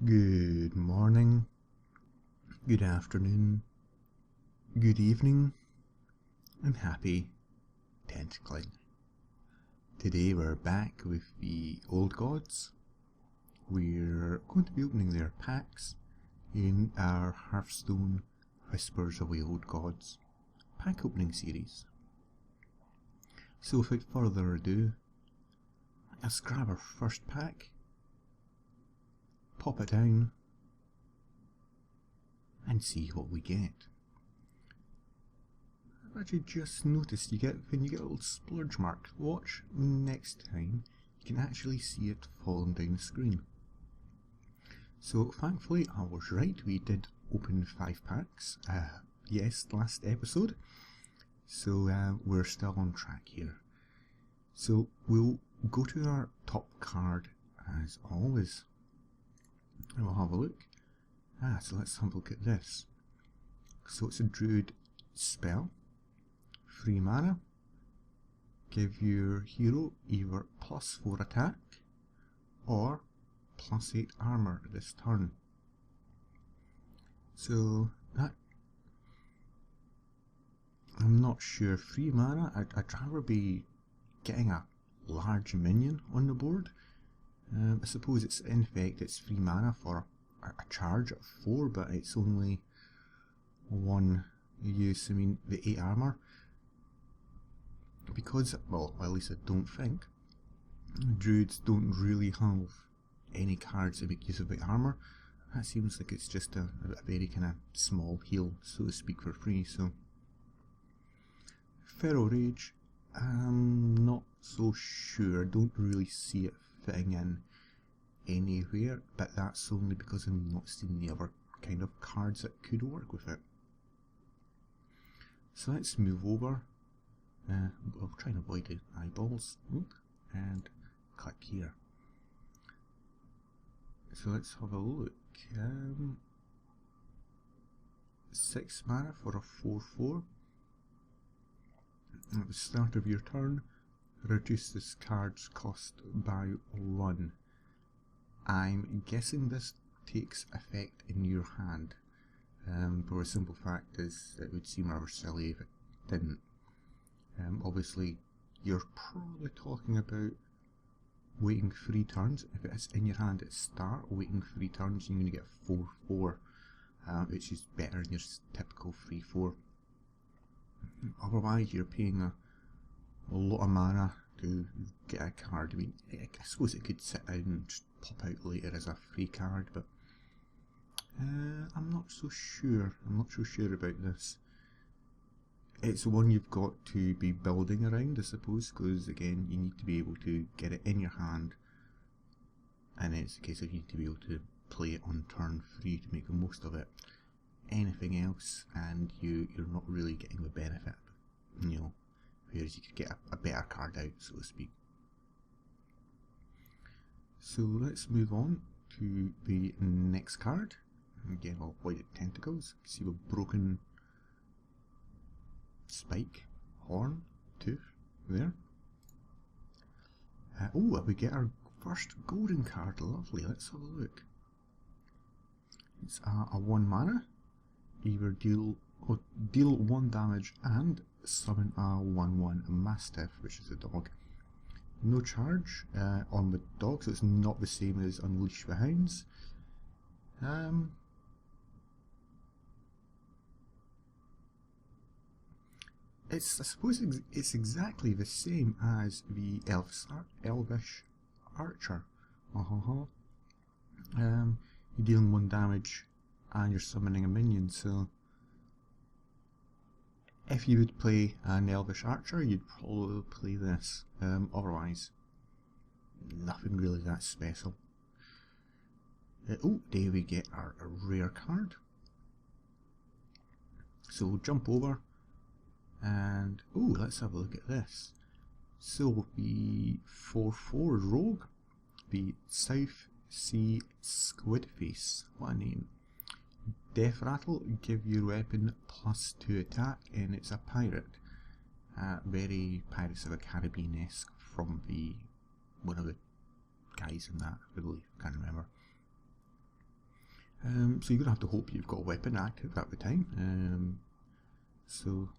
Good morning, good afternoon, good evening, and happy tentacling. Today we're back with the Old Gods. We're going to be opening their packs in our Hearthstone Whispers of the Old Gods pack opening series. So without further ado, let's grab our first pack, pop it down, and see what we get. I've actually just noticed when you get a little splurge mark, watch next time, you can actually see it falling down the screen. So thankfully I was right, we did open 5 packs, yes, last episode, so we're still on track here. So we'll go to our top card as always, and we'll have a look. So let's have a look at this. So it's a druid spell, 3 mana, give your hero either +4 attack or +8 armor this turn. So that, I'm not sure, 3 mana, I'd rather be getting a large minion on the board. I suppose it's in effect it's 3 mana for a charge of 4, but it's only 1 use. I mean, the 8 armor, because, well, at least I don't think, druids don't really have any cards that make use of the armor. That seems like it's just a very kind of small heal, so to speak, for free. So Feral Rage, I'm not so sure. I don't really see it fitting in anywhere, but that's only because I'm not seeing the other kind of cards that could work with it. So let's move over. I'll try and avoid the eyeballs and click here. So let's have a look. 6 mana for a 4/4. At the start of your turn, reduce this card's cost by 1. I'm guessing this takes effect in your hand, for a simple fact is it would seem rather silly if it didn't. Obviously you're probably talking about waiting 3 turns. If it's in your hand at start, waiting 3 turns, you're going to get 4/4, which is better than your typical 3/4. Otherwise you're paying a lot of mana to get a card. I mean, I suppose it could sit down and just pop out later as a free card, but I'm not so sure. About this. It's one you've got to be building around, I suppose, because again you need to be able to get it in your hand, and it's a case of you need to be able to play it on turn 3 to make the most of it. Anything else and you're not really getting the benefit, you know, whereas you could get a better card out, so to speak. So let's move on to the next card. Again, I'll avoid tentacles. See the broken spike, horn, tooth there. Oh, we get our first golden card. Lovely. Let's have a look. It's a 1 mana. Either deal 1 damage and summon a 1/1 Mastiff, which is a dog. No charge on the dog, so it's not the same as Unleash the Hounds. I suppose it's exactly the same as the Elvish Archer. You're dealing 1 damage and you're summoning a minion, so if you would play an Elvish Archer, you'd probably play this. Otherwise, nothing really that special. Oh, there we get our rare card. So we'll jump over and let's have a look at this. So the 4/4 rogue, the South Sea Squidface, what a name. Death Rattle, give your weapon +2 attack, and it's a pirate. Very Pirates of the Caribbean-esque from one of the guys in that, I believe, can't remember. So you're going to have to hope you've got a weapon active at the time. So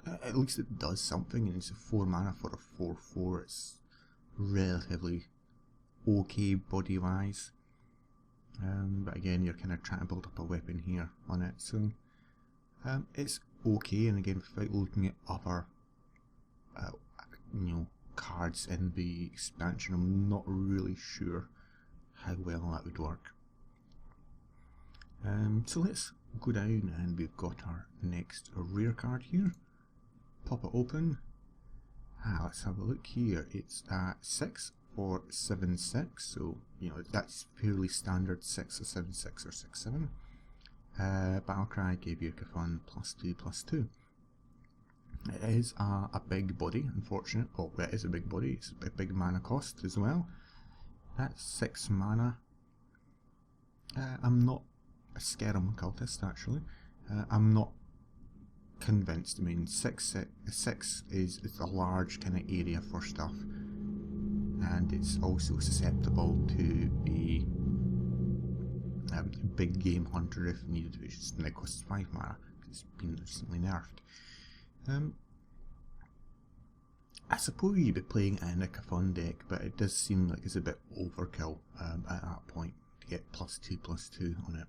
at least it does something, and it's a 4 mana for a 4/4. It's relatively okay body wise. But again, you're kind of trying to build up a weapon here on it, so it's okay. And again, without looking at other cards in the expansion, I'm not really sure how well that would work. So let's go down, and we've got our next rare card here. Pop it open. Let's have a look here. It's 6 for 7/6, so that's fairly standard 6 or 7/6 or 6/7. Battlecry gave you a fun +2/+2. It is a big body, unfortunately. Oh, it is a big body. It's a big mana cost as well. That's 6 mana. I'm not a Scarum cultist, actually. I'm not convinced. I mean, 6 is a large kind of area for stuff, and it's also susceptible to a big game hunter if needed, which now costs 5 mana because it's been recently nerfed. I suppose you'd be playing in a Cafon deck, but it does seem like it's a bit overkill at that point to get +2/+2 on it.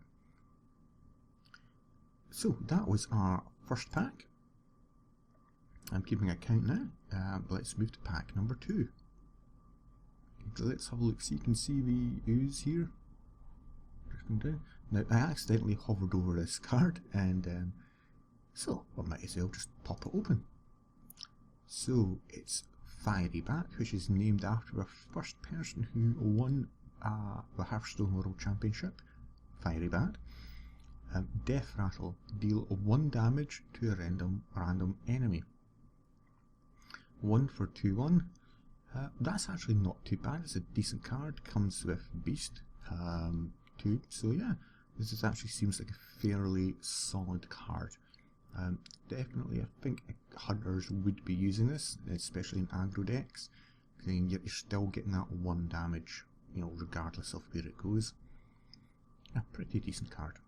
So that was our first pack. I'm keeping a count now. Let's move to pack number 2. So let's have a look. So you can see the ooze here. Drifting down. Now I accidentally hovered over this card, and so I might as well just pop it open. So it's Fiery Bat, which is named after the first person who won the Hearthstone World Championship. Fiery Bat. Death Rattle, deal 1 damage to a random enemy. 1 for 2/1. That's actually not too bad. It's a decent card. Comes with Beast too. So yeah, this actually seems like a fairly solid card. Definitely, I think hunters would be using this, especially in aggro decks. You're still getting that 1 damage, regardless of where it goes. A pretty decent card.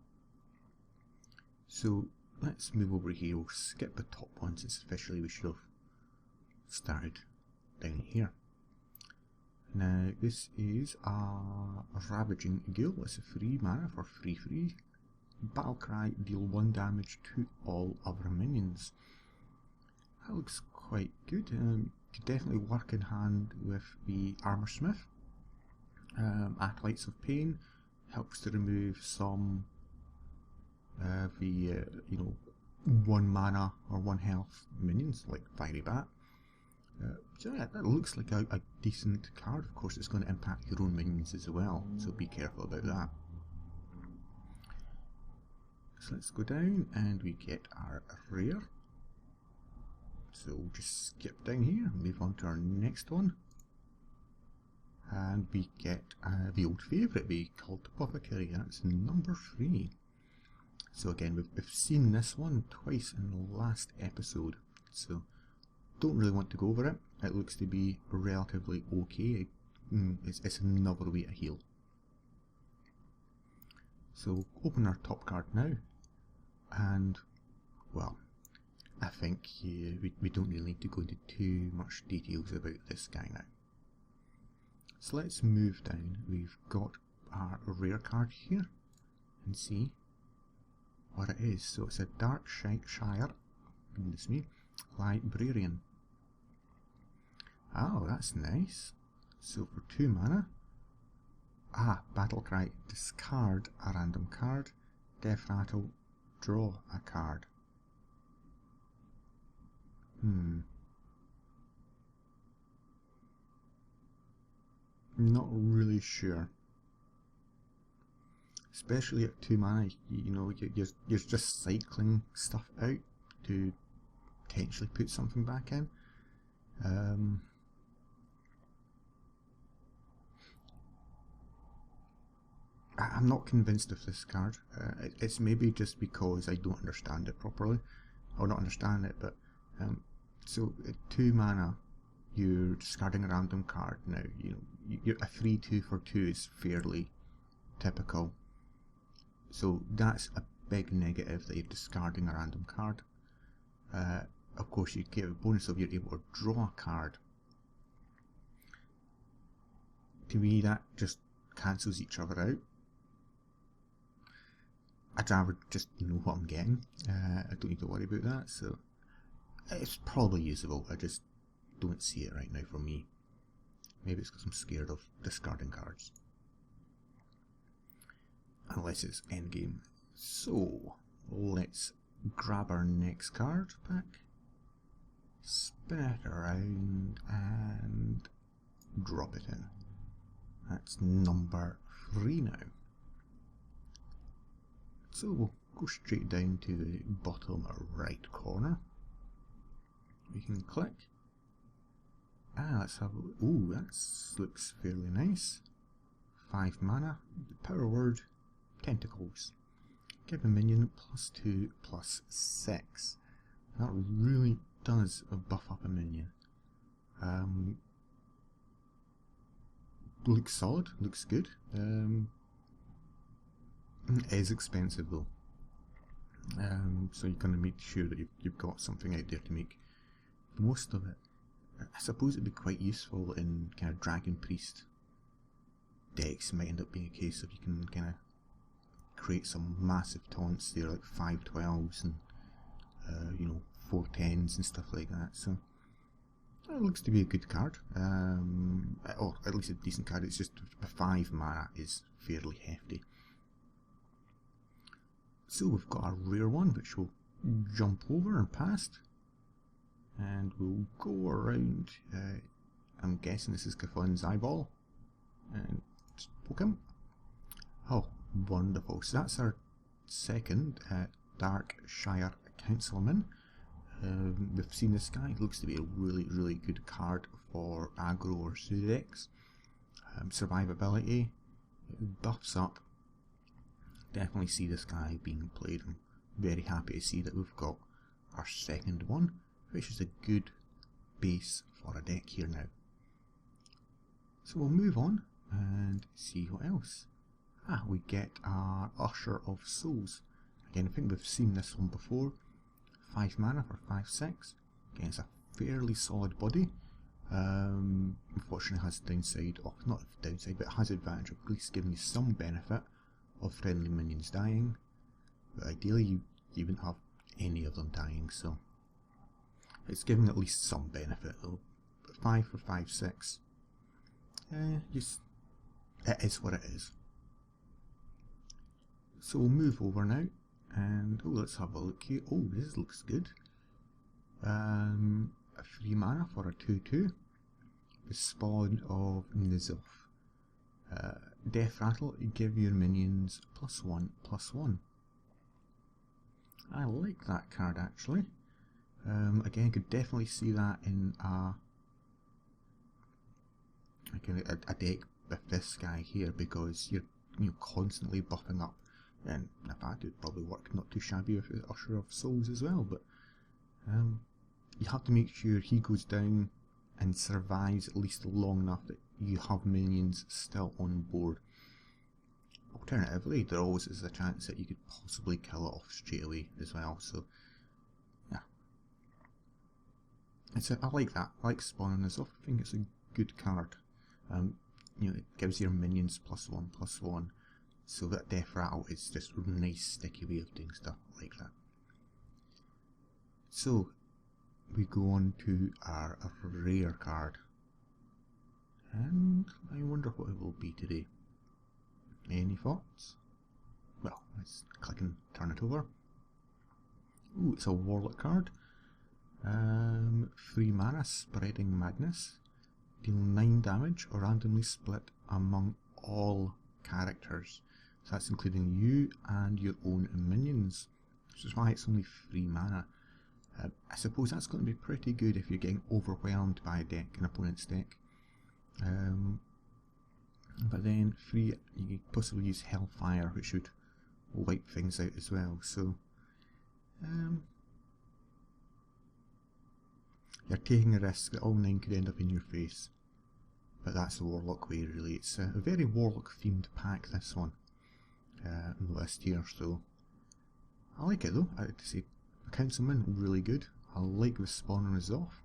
So let's move over here. We'll skip the top one since officially we should have started down here. Now this is a Ravaging Ghoul. It's a 3 mana for 3/3. Battlecry, deal 1 damage to all other minions. That looks quite good. Could definitely work in hand with the Armor Smith. Acolytes of Pain helps to remove some the 1 mana or 1 health minions like Fiery Bat. So yeah, that looks like a decent card. Of course, it's going to impact your own minions as well, so be careful about that. So let's go down, and we get our rare. So we'll just skip down here and move on to our next one. And we get the old favourite, the Cult Apothecary. That's number 3. So again, we've seen this one twice in the last episode, so don't really want to go over it. It looks to be relatively okay. It's another way to heal. So open our top card now, and well, I think we don't really need to go into too much details about this guy now. So let's move down. We've got our rare card here and see what it is. So it's a Darkshire, goodness me, Librarian. Oh, that's nice. So for 2 mana, Battlecry, discard a random card. Death Rattle, draw a card. Not really sure. Especially at 2 mana, you're just cycling stuff out to potentially put something back in. I'm not convinced of this card. It's maybe just because I don't understand it properly, or not understand it, but so at 2 mana, you're discarding a random card. Now, you're a 3/2 for 2 is fairly typical. So that's a big negative, that you're discarding a random card. Of course, you get a bonus of you're able to draw a card. To me, that just cancels each other out. I'd rather just know what I'm getting. I don't need to worry about that, so it's probably usable. I just don't see it right now for me. Maybe it's because I'm scared of discarding cards. Unless it's endgame. So, let's grab our next card pack, spin it around and drop it in. That's number 3 now. So we'll go straight down to the bottom right corner. We can click. Let's have a look. Ooh, that looks fairly nice. 5 mana, power word, tentacles. Give a minion +2/+6. That really does buff up a minion. Looks solid, looks good. It is expensive though. So you're going to make sure that you've got something out there to make the most of it. I suppose it'd be quite useful in kind of Dragon Priest decks. It might end up being a case of you can kind of create some massive taunts there, like 5/12s and you know, 4/10s and stuff like that. So it looks to be a good card, or at least a decent card. It's just the 5 mana is fairly hefty. So we've got a rare one which we'll jump over and past, and we'll go around. I'm guessing this is Cafon's eyeball, and just poke him. Oh, wonderful! So that's our second Darkshire Councilman. We've seen this guy. It looks to be a really good card for aggro or decks. Survivability, it buffs up. Definitely see this guy being played. I'm very happy to see that we've got our second one, which is a good base for a deck here now. So we'll move on and see what else. We get our Usher of Souls. Again, I think we've seen this one before. 5 mana for 5/6. Again, it's a fairly solid body. Unfortunately has downside, or not downside, but it has advantage of at least giving you some benefit of friendly minions dying. But ideally you wouldn't have any of them dying, so it's giving at least some benefit though. 5 for 5/6. Just, it is what it is. So we'll move over now, and let's have a look here. This looks good. A 3 mana for a 2/2. The Spawn of Nizov. Death Rattle, give your minions +1/+1. I like that card actually. Again, I could definitely see that in a deck with this guy here, because you're constantly buffing up. And in fact, it would probably work not too shabby with Usher of Souls as well, but you have to make sure he goes down and survives at least long enough that you have minions still on board. Alternatively, there always is a chance that you could possibly kill it off straight away as well, so yeah. I like that. I like spawning this off. I think it's a good card. It gives your minions +1/+1. So that Death Rattle is just a nice sticky way of doing stuff like that. So we go on to our rare card, and I wonder what it will be today. Any thoughts? Well, let's click and turn it over. It's a Warlock card. 3 mana, Spreading Madness. Deal 9 damage or randomly split among all characters. So that's including you and your own minions, which is why it's only 3 mana. I suppose that's going to be pretty good if you're getting overwhelmed by a deck, an opponent's deck. But then 3, you could possibly use Hellfire, which would wipe things out as well. So you're taking a risk that all 9 could end up in your face. But that's the Warlock way really. It's a very Warlock themed pack, this one. noticed here, so I like it though. I have to say, Councilman, really good. I like the spawn on his off.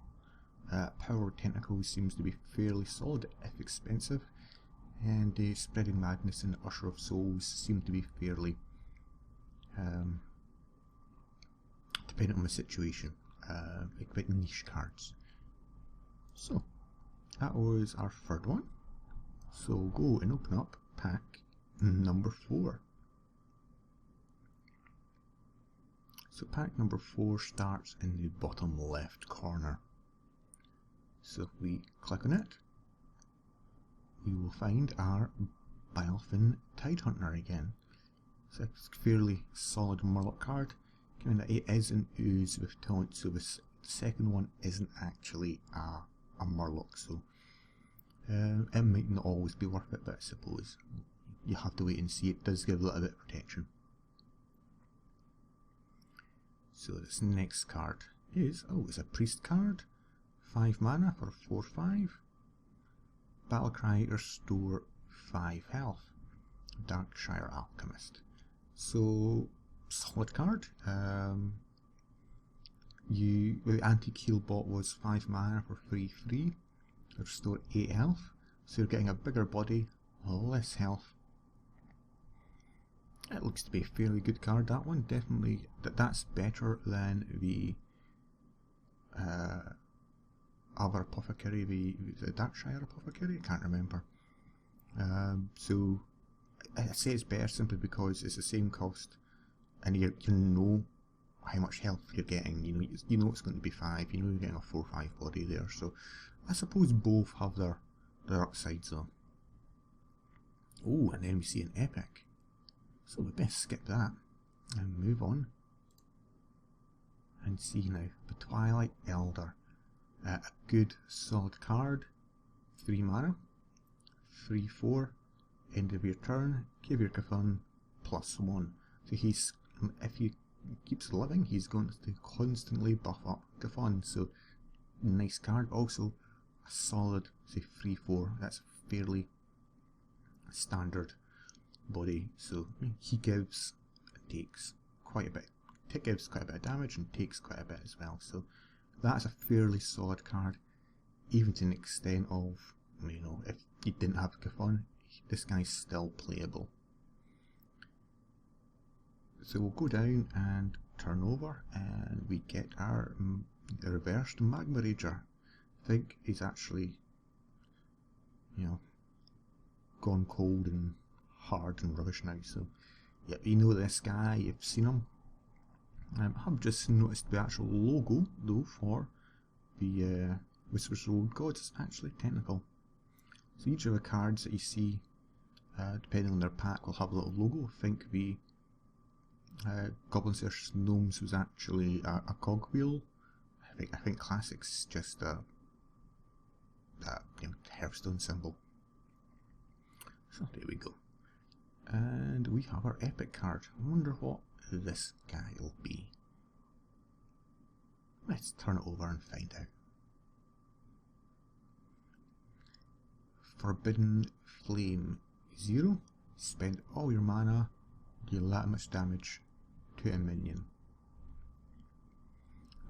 Power Tentacles seems to be fairly solid if expensive, and Spreading Madness and Usher of Souls seem to be fairly dependent on the situation, like quite niche cards. So that was our third one. So go and open up pack number 4. So pack number 4 starts in the bottom left corner. So if we click on it, we will find our Biofin Tidehunter again. It's a fairly solid Murloc card, given that it is an ooze with taunt, so the second one isn't actually a Murloc, so it might not always be worth it, but I suppose you have to wait and see. It does give a little bit of protection. So this next card is, it's a Priest card, 5 mana for 4/5. Battlecry, restore 5 health. Darkshire Alchemist. So, solid card. The anti-heal bot was 5 mana for 3/3. Restore 8 health. So you're getting a bigger body, less health. It looks to be a fairly good card, that one. Definitely, that's better than the other Apothecary, the Darkshire Apothecary, I can't remember. So I say it's better simply because it's the same cost, and you know how much health you're getting. You know it's going to be 5. You know you're getting a 4/5 body there. So I suppose both have their upsides though. Oh, and then we see an epic. So we best skip that and move on and see now the Twilight Elder. A good solid card, 3 mana, 3/4, end of your turn, give your Cthulhu +1. So he's, if he keeps living, he's going to constantly buff up Cthulhu, so nice card. Also a solid, say 3/4, that's fairly standard body, so he gives and takes quite a bit. It gives quite a bit of damage and takes quite a bit as well, so that's a fairly solid card, even to an extent of, if you didn't have Cthulhu, this guy's still playable. So we'll go down and turn over, and we get our reversed Magma Rager. I think he's actually, gone cold and hard and rubbish now, so yeah, you know this guy, you've seen him. I've just noticed the actual logo though for the Whispers Road Gods is actually technical. So each of the cards that you see, depending on their pack, will have a little logo. I think the Goblins vs Gnomes was actually a cogwheel. I think Classic's just a Hearthstone symbol. So there we go. And we have our epic card. I wonder what this guy will be. Let's turn it over and find out. Forbidden Flame 0. Spend all your mana, deal that much damage to a minion.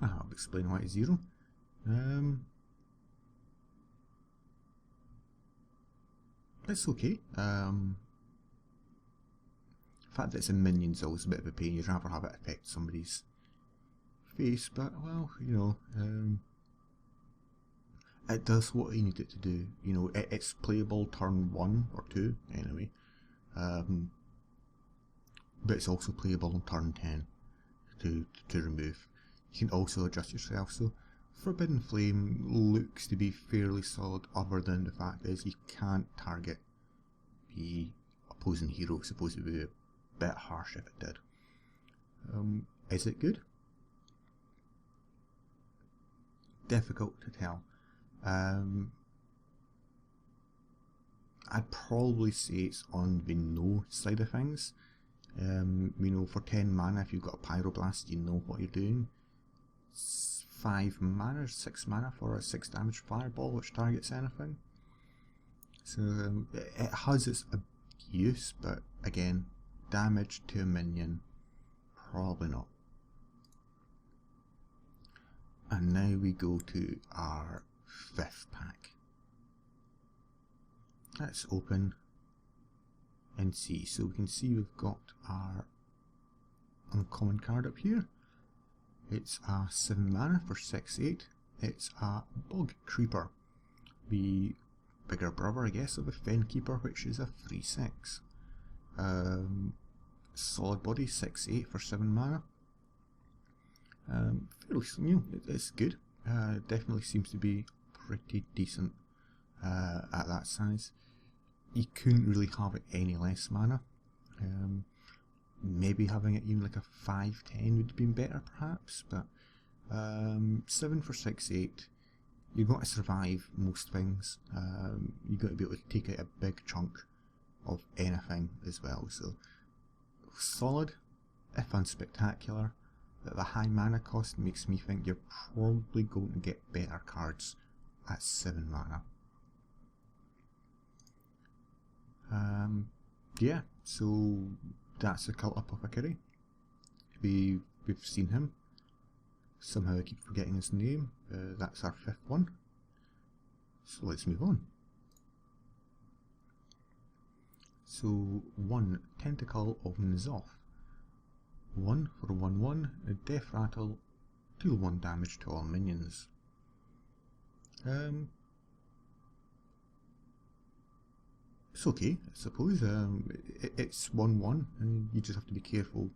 I'll explain why it's 0. It's okay. The fact that it's a minion is always a bit of a pain. You'd rather have it affect somebody's face, but well, it does what you need it to do. It's playable turn 1 or 2 anyway, but it's also playable on turn 10 to remove. You can also adjust yourself. So Forbidden Flame looks to be fairly solid, other than the fact is you can't target the opposing hero. Supposed to be a bit harsh if it did. Is it good? Difficult to tell. I'd probably say it's on the no side of things. For 10 mana, if you've got a Pyroblast, you know what you're doing. 5 mana, 6 mana for a 6 damage fireball which targets anything. So it has its use, but again, damage to a minion? Probably not. And now we go to our 5th pack. Let's open and see. So we can see we've got our uncommon card up here. It's a 7 mana for 6/8. It's a Bog Creeper, the bigger brother, I guess, of the Fen Keeper, which is a 3/6. Solid body, 6/8 for 7 mana. Fairly, it's good. Definitely seems to be pretty decent at that size. You couldn't really have it any less mana. Maybe having it even like a 5/10 would have been better perhaps, but 7 for 6/8, you've got to survive most things. You've got to be able to take out a big chunk of anything as well, so solid, if unspectacular. But the high mana cost makes me think you're probably going to get better cards at 7 mana. Yeah, so that's the Cult Apothecary. We've seen him. Somehow I keep forgetting his name. That's our 5th one. So let's move on. So 1 Tentacle of N'Zoth. 1 for 1/1, a Death Rattle, deal 1 damage to all minions. It's okay, I suppose. It's 1/1, and you just have to be careful.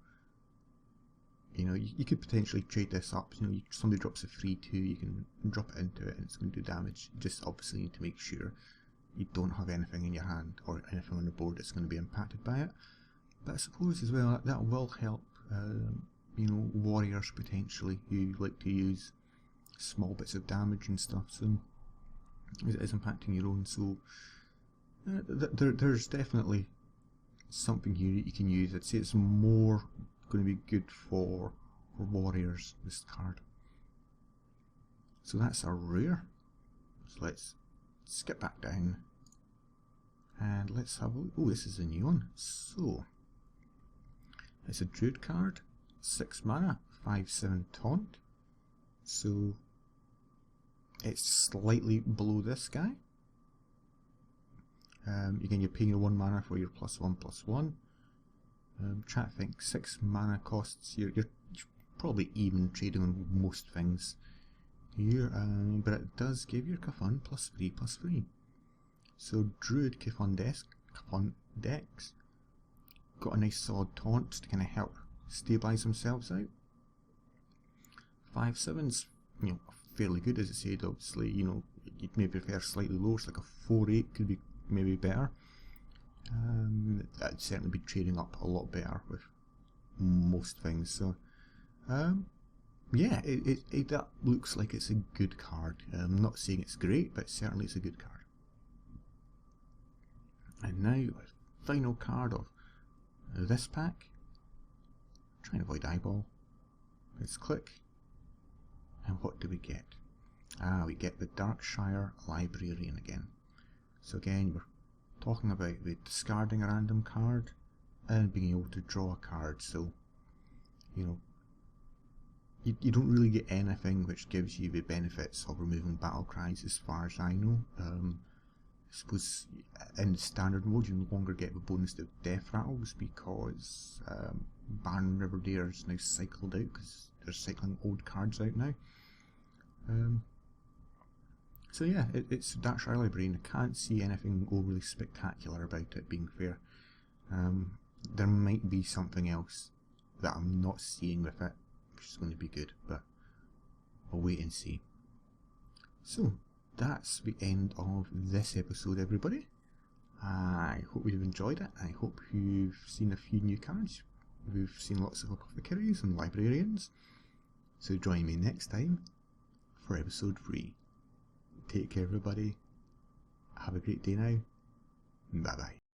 You know, you could potentially trade this up. You know, somebody drops a 3/2, you can drop it into it and it's going to do damage. You just obviously need to make sure you don't have anything in your hand or anything on the board that's going to be impacted by it. But I suppose as well that will help, you know, warriors potentially who like to use small bits of damage and stuff. So it's impacting your own. So there's definitely something here that you can use. I'd say it's more going to be good for warriors, this card. So that's our rare. So let's skip back down and let's have a look. Oh, this is a new one. So it's a Druid card, 6 mana, 5/7 taunt. So it's slightly below this guy. Again, you're paying your 1 mana for your +1/+1. Try to think, 6 mana costs. You're probably even trading on most things here, but it does give your Kafun +3/+3. So Druid Kafun decks got a nice solid taunt to kind of help stabilise themselves out. 5/7's, you know, fairly good, as I said. Obviously, you know, you'd maybe prefer slightly lower, so like a 4/8 could be maybe better. I'd certainly be trading up a lot better with most things. So yeah, that looks like it's a good card. I'm not saying it's great, but certainly it's a good card. And now our final card of this pack. Try and avoid eyeball. Let's click. And what do we get? We get the Darkshire Librarian again. So again, we're talking about the discarding a random card and being able to draw a card. So, you know, you don't really get anything which gives you the benefits of removing battle cries, as far as I know. I suppose in the standard mode you no longer get the bonus to death rattles because Baron Riverdare is now cycled out because they're cycling old cards out now. So yeah, it's Darkshire Librarian. I can't see anything overly spectacular about it, being fair. There might be something else that I'm not seeing with it, which is going to be good, but I'll wait and see. So that's the end of this episode, everybody. I hope you've enjoyed it. I hope you've seen a few new cards. We've seen lots of apothecaries and librarians. So join me next time for episode 3. Take care, everybody. Have a great day now. Bye bye.